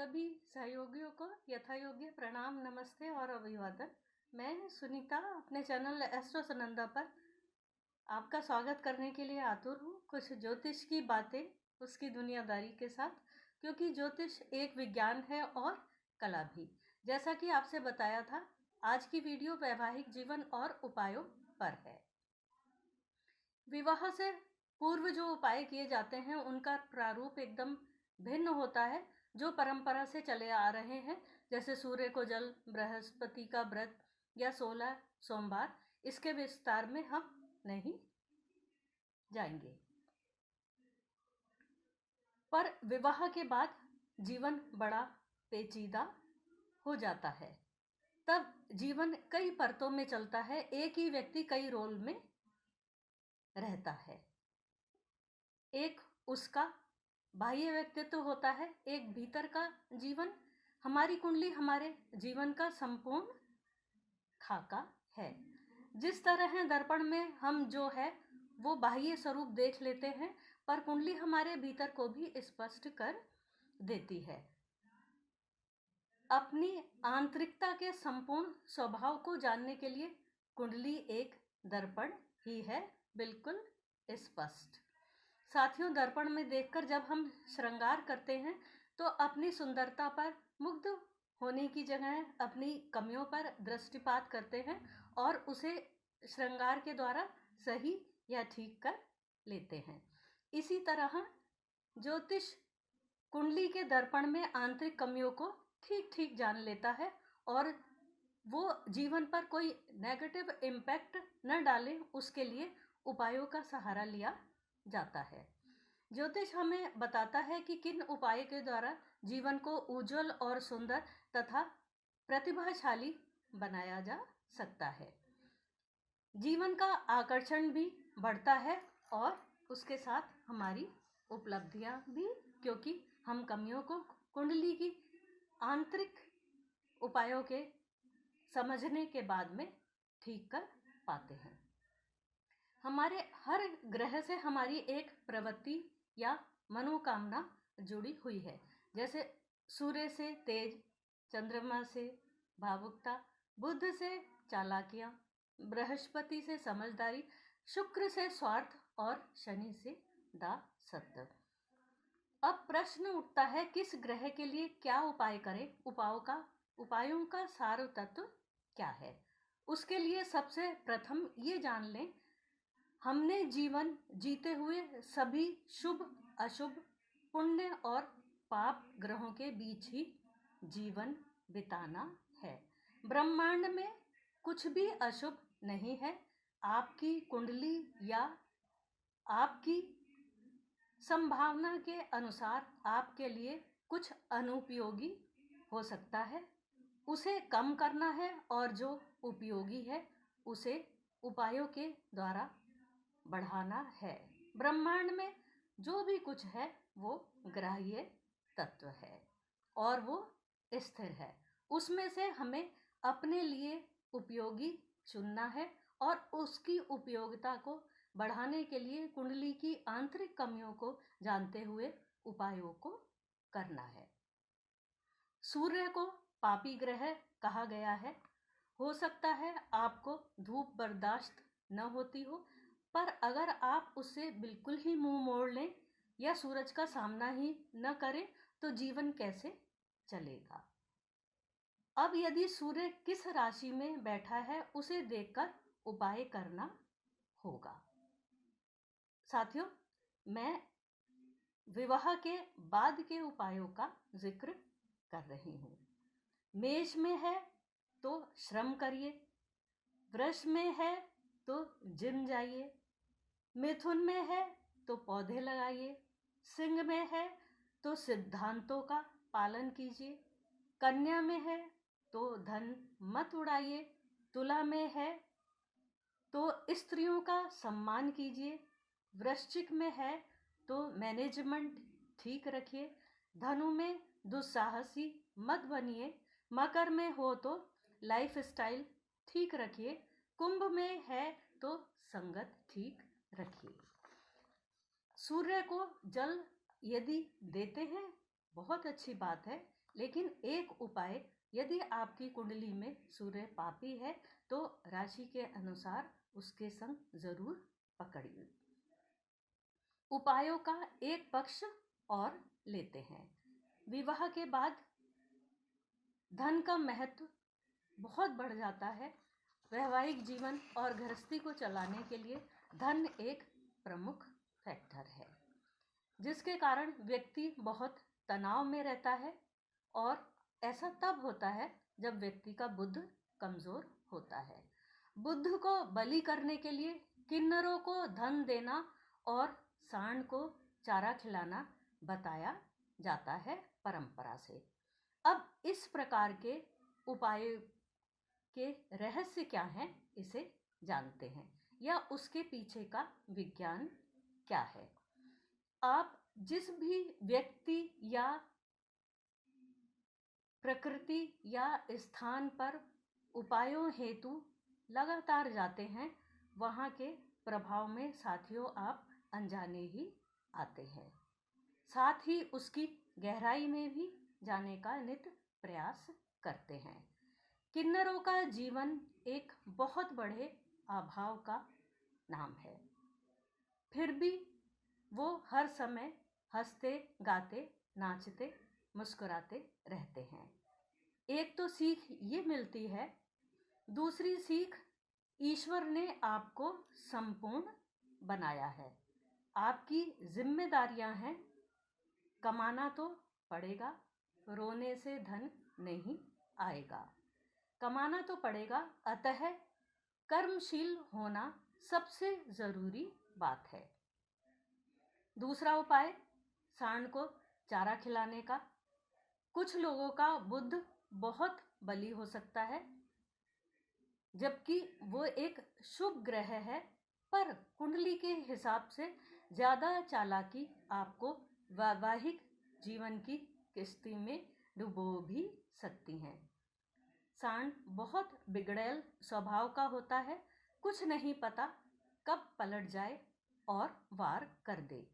सभी सहयोगियों को यथायोग्य प्रणाम, नमस्ते और अभिवादन। मैं सुनीता अपने चैनल एस्ट्रो सुनंदा पर आपका स्वागत करने के लिए आतुर हूँ। कुछ ज्योतिष की बातें उसकी दुनियादारी के साथ, क्योंकि ज्योतिष एक विज्ञान है और कला भी। जैसा कि आपसे बताया था, आज की वीडियो वैवाहिक जीवन और उपायों पर है। विवाह से पूर्व जो उपाय किए जाते हैं उनका प्रारूप एकदम भिन्न होता है, जो परंपरा से चले आ रहे हैं, जैसे सूर्य को जल, बृहस्पति का व्रत या 16 सोमवार। इसके विस्तार में हम नहीं जाएंगे। पर विवाह के बाद जीवन बड़ा पेचीदा हो जाता है। तब जीवन कई परतों में चलता है, एक ही व्यक्ति कई रोल में रहता है। एक उसका बाह्य व्यक्तित्व होता है, एक भीतर का जीवन। हमारी कुंडली हमारे जीवन का संपूर्ण खाका है। जिस तरह दर्पण में हम जो है वो बाह्य स्वरूप देख लेते हैं, पर कुंडली हमारे भीतर को भी स्पष्ट कर देती है। अपनी आंतरिकता के संपूर्ण स्वभाव को जानने के लिए कुंडली एक दर्पण ही है, बिल्कुल स्पष्ट। साथियों, दर्पण में देखकर जब हम श्रृंगार करते हैं तो अपनी सुंदरता पर मुग्ध होने की जगह अपनी कमियों पर दृष्टिपात करते हैं और उसे श्रृंगार के द्वारा सही या ठीक कर लेते हैं। इसी तरह ज्योतिष कुंडली के दर्पण में आंतरिक कमियों को ठीक ठीक जान लेता है और वो जीवन पर कोई नेगेटिव इम्पैक्ट न डाले, उसके लिए उपायों का सहारा लिया जाता है। ज्योतिष हमें बताता है कि किन उपायों के द्वारा जीवन को उज्जवल और सुंदर तथा प्रतिभाशाली बनाया जा सकता है। जीवन का आकर्षण भी बढ़ता है और उसके साथ हमारी उपलब्धियां भी, क्योंकि हम कमियों को कुंडली की आंतरिक उपायों के समझने के बाद में ठीक कर पाते हैं। हमारे हर ग्रह से हमारी एक प्रवृत्ति या मनोकामना जुड़ी हुई है। जैसे सूर्य से तेज, चंद्रमा से भावुकता, बुध से चालाकियां, बृहस्पति से समझदारी, शुक्र से स्वार्थ और शनि से दासत्व। अब प्रश्न उठता है, किस ग्रह के लिए क्या उपाय करें? उपायों का सार तत्व क्या है? उसके लिए सबसे प्रथम ये जान लें, हमने जीवन जीते हुए सभी शुभ अशुभ, पुण्य और पाप ग्रहों के बीच ही जीवन बिताना है। ब्रह्मांड में कुछ भी अशुभ नहीं है। आपकी कुंडली या आपकी संभावना के अनुसार आपके लिए कुछ अनुपयोगी हो सकता है, उसे कम करना है, और जो उपयोगी है उसे उपायों के द्वारा बढ़ाना है। ब्रह्मांड में जो भी कुछ है वो ग्राह्य तत्व है और वो स्थिर है। उसमें से हमें अपने लिए उपयोगी चुनना है और उसकी उपयोगिता को बढ़ाने के लिए कुंडली की आंतरिक कमियों को जानते हुए उपायों को करना है। सूर्य को पापी ग्रह कहा गया है। हो सकता है आपको धूप बर्दाश्त न होती हो, पर अगर आप उससे बिल्कुल ही मुंह मोड़ लें या सूरज का सामना ही न करें तो जीवन कैसे चलेगा? अब यदि सूर्य किस राशि में बैठा है उसे देखकर उपाय करना होगा। साथियों, मैं विवाह के बाद के उपायों का जिक्र कर रही हूँ। मेष में है तो श्रम करिए, वृष में है तो जिम जाइए, मिथुन में है तो पौधे लगाइए, सिंह में है तो सिद्धांतों का पालन कीजिए, कन्या में है तो धन मत उड़ाइए, तुला में है तो स्त्रियों का सम्मान कीजिए, वृश्चिक में है तो मैनेजमेंट ठीक रखिए, धनु में दुस्साहसी मत बनिए, मकर में हो तो लाइफ स्टाइल ठीक रखिए, कुंभ में है तो संगत ठीक रखिए। सूर्य को जल यदि देते हैं बहुत अच्छी बात है, लेकिन एक उपाय, यदि आपकी कुंडली में सूर्य पापी है तो राशि के अनुसार उसके संग जरूर पकड़िए। उपायों का एक पक्ष और लेते हैं। विवाह के बाद धन का महत्व बहुत बढ़ जाता है। वैवाहिक जीवन और गृहस्थी को चलाने के लिए धन एक प्रमुख फैक्टर है, जिसके कारण व्यक्ति बहुत तनाव में रहता है, और ऐसा तब होता है जब व्यक्ति का बुद्ध कमजोर होता है। बुद्ध को बलि करने के लिए किन्नरों को धन देना और सांड को चारा खिलाना बताया जाता है परंपरा से। अब इस प्रकार के उपाय के रहस्य क्या हैं, इसे जानते हैं, या उसके पीछे का विज्ञान क्या है। आप जिस भी व्यक्ति या प्रकृति या स्थान पर उपायों हेतु लगातार जाते हैं, वहाँ के प्रभाव में साथियों आप अनजाने ही आते हैं। साथ ही उसकी गहराई में भी जाने का नित प्रयास करते हैं। किन्नरों का जीवन एक बहुत बड़े अभाव का नाम है, फिर भी वो हर समय हंसते गाते नाचते मुस्कुराते रहते हैं। एक तो सीख ये मिलती है, दूसरी सीख, ईश्वर ने आपको संपूर्ण बनाया है। आपकी जिम्मेदारियां हैं, कमाना तो पड़ेगा, रोने से धन नहीं आएगा। कमाना तो पड़ेगा, अतः कर्मशील होना सबसे जरूरी बात है। दूसरा उपाय, सांड को चारा खिलाने का। कुछ लोगों का बुद्ध बहुत बली हो सकता है, जबकि वो एक शुभ ग्रह है, पर कुंडली के हिसाब से ज्यादा चालाकी आपको वैवाहिक जीवन की किश्ती में डुबो भी सकती हैं। सांड बहुत बिगड़ैल स्वभाव का होता है, कुछ नहीं पता कब पलट जाए और वार कर दे।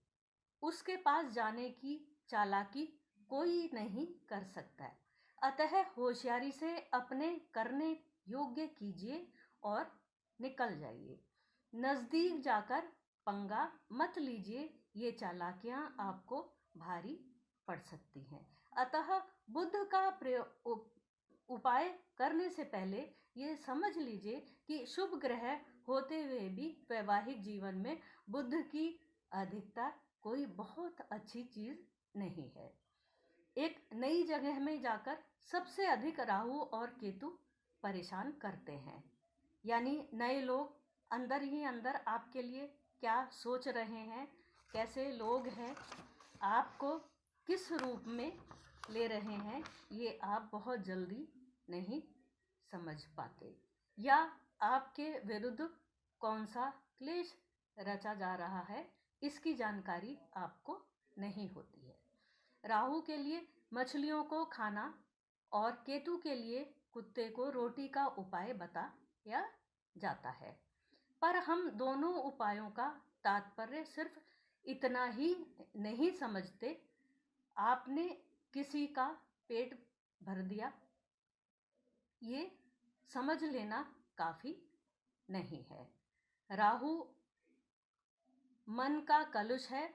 उसके पास जाने की चालाकी कोई नहीं कर सकता है। अतः होशियारी से अपने करने योग्य कीजिए और निकल जाइए। नजदीक जाकर पंगा मत लीजिए, ये चालाकियां आपको भारी पड़ सकती हैं। अतः बुद्ध का उपाय करने से पहले ये समझ लीजिए कि शुभ ग्रह होते हुए भी वैवाहिक जीवन में बुद्ध की अधिकता कोई बहुत अच्छी चीज नहीं है। एक नई जगह में जाकर सबसे अधिक राहु और केतु परेशान करते हैं, यानी नए लोग अंदर ही अंदर आपके लिए क्या सोच रहे हैं, कैसे लोग हैं, आपको किस रूप में ले रहे हैं, ये आप बहुत जल्दी नहीं समझ पाते, या आपके विरुद्ध कौन सा क्लेश रचा जा रहा है, इसकी जानकारी आपको नहीं होती है। राहु के लिए मछलियों को खाना और केतु के लिए कुत्ते को रोटी का उपाय बताया जाता है, पर हम दोनों उपायों का तात्पर्य सिर्फ इतना ही नहीं समझते। आपने किसी का पेट भर दिया, ये समझ लेना काफी नहीं है। राहु मन का कलुष है,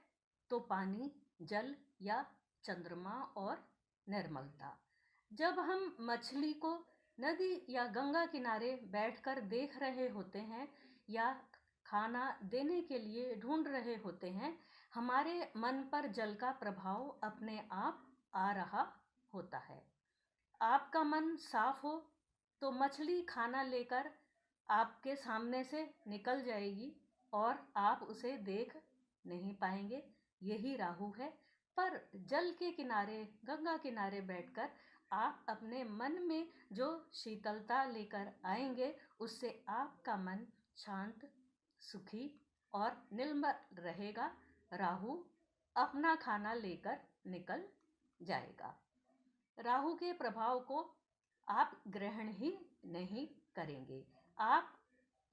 तो पानी, जल या चंद्रमा और निर्मलता। जब हम मछली को नदी या गंगा किनारे बैठकर देख रहे होते हैं या खाना देने के लिए ढूंढ रहे होते हैं, हमारे मन पर जल का प्रभाव अपने आप आ रहा होता है। आपका मन साफ हो तो मछली खाना लेकर आपके सामने से निकल जाएगी और आप उसे देख नहीं पाएंगे, यही राहु है। पर जल के किनारे, गंगा किनारे बैठकर आप अपने मन में जो शीतलता लेकर आएंगे, उससे आपका मन शांत, सुखी और निर्मल रहेगा। राहु अपना खाना लेकर निकल जाएगा। राहु के प्रभाव को आप ग्रहण ही नहीं करेंगे, आप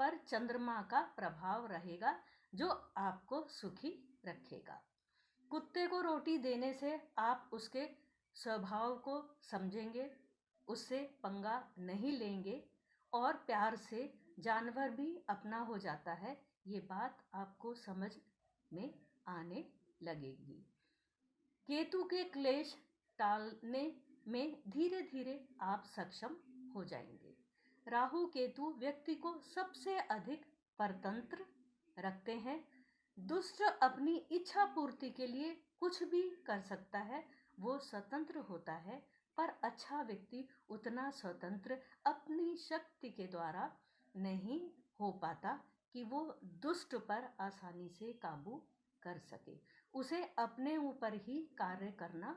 पर चंद्रमा का प्रभाव रहेगा जो आपको सुखी रखेगा। कुत्ते को रोटी देने से आप उसके स्वभाव को समझेंगे, उससे पंगा नहीं लेंगे और प्यार से जानवर भी अपना हो जाता है, ये बात आपको समझ में आने लगेगी। केतु के क्लेश टालने में धीरे धीरे आप सक्षम हो जाएंगे। राहु केतु व्यक्ति को सबसे अधिक परतंत्र रखते हैं। दुष्ट अपनी इच्छा पूर्ति के लिए कुछ भी कर सकता है, वो स्वतंत्र होता है, पर अच्छा व्यक्ति उतना स्वतंत्र अपनी शक्ति के द्वारा नहीं हो पाता कि वो दुष्ट पर आसानी से काबू कर सके। उसे अपने ऊपर ही कार्य करना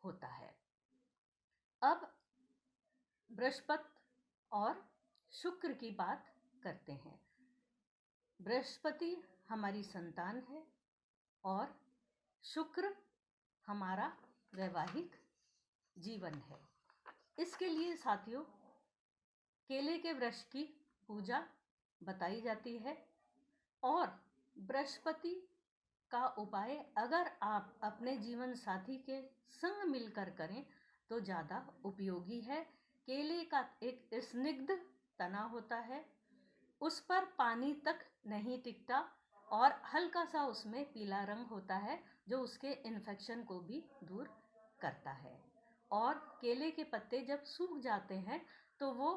होता है। अब बृहस्पति और शुक्र की बात करते हैं। बृहस्पति हमारी संतान है और शुक्र हमारा वैवाहिक जीवन है। इसके लिए साथियों केले के वृक्ष की पूजा बताई जाती है और बृहस्पति का उपाय अगर आप अपने जीवन साथी के संग मिलकर करें तो ज़्यादा उपयोगी है। केले का एक स्निग्ध तना होता है, उस पर पानी तक नहीं टिकता और हल्का सा उसमें पीला रंग होता है जो उसके इन्फेक्शन को भी दूर करता है। और केले के पत्ते जब सूख जाते हैं तो वो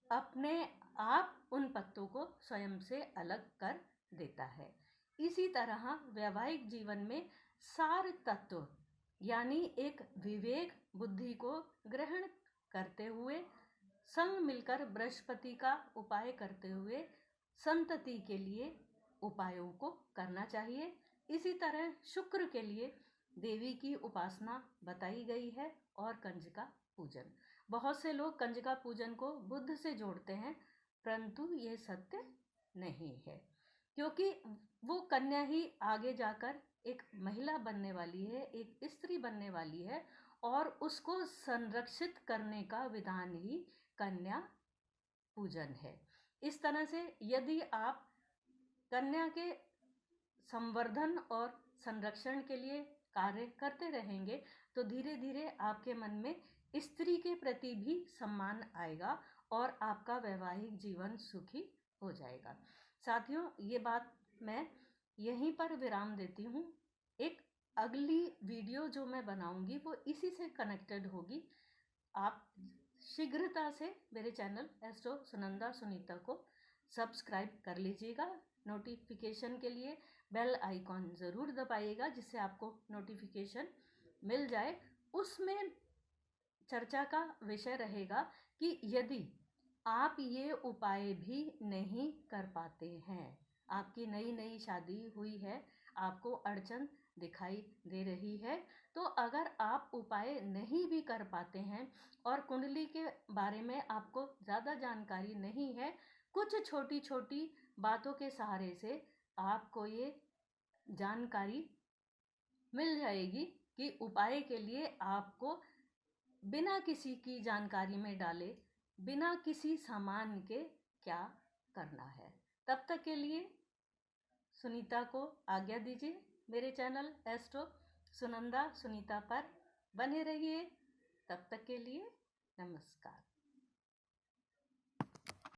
अपने आप उन पत्तों को स्वयं से अलग कर देता है। इसी तरह वैवाहिक जीवन में सार तत्व यानी एक विवेक बुद्धि को ग्रहण करते हुए संग मिलकर बृहस्पति का उपाय करते हुए संतति के लिए उपायों को करना चाहिए। इसी तरह शुक्र के लिए देवी की उपासना बताई गई है और कंजका पूजन। बहुत से लोग कंजका पूजन को बुध से जोड़ते हैं, परंतु ये सत्य नहीं है, क्योंकि वो कन्या ही आगे जाकर एक महिला बनने वाली है, एक स्त्री बनने वाली है और उसको संरक्षित करने का विधान ही कन्या पूजन है। इस तरह से यदि आप कन्या के संवर्धन और संरक्षण के लिए कार्य करते रहेंगे तो धीरे धीरे आपके मन में स्त्री के प्रति भी सम्मान आएगा और आपका वैवाहिक जीवन सुखी हो जाएगा। साथियों, ये बात मैं यहीं पर विराम देती हूँ। एक अगली वीडियो जो मैं बनाऊंगी वो इसी से कनेक्टेड होगी। आप शीघ्रता से मेरे चैनल एस्ट्रो सुनंदा सुनीता को सब्सक्राइब कर लीजिएगा। नोटिफिकेशन के लिए बेल आइकॉन ज़रूर दबाइएगा जिससे आपको नोटिफिकेशन मिल जाए। उसमें चर्चा का विषय रहेगा कि यदि आप ये उपाय भी नहीं कर पाते हैं, आपकी नई नई शादी हुई है, आपको अड़चन दिखाई दे रही है, तो अगर आप उपाय नहीं भी कर पाते हैं और कुंडली के बारे में आपको ज़्यादा जानकारी नहीं है, कुछ छोटी छोटी बातों के सहारे से आपको ये जानकारी मिल जाएगी कि उपाय के लिए आपको बिना किसी की जानकारी में डाले, बिना किसी सामान के क्या करना है। तब तक के लिए सुनीता को आज्ञा दीजिए। मेरे चैनल एस्ट्रो सुनंदा सुनीता पर बने रहिए। तब तक के लिए नमस्कार।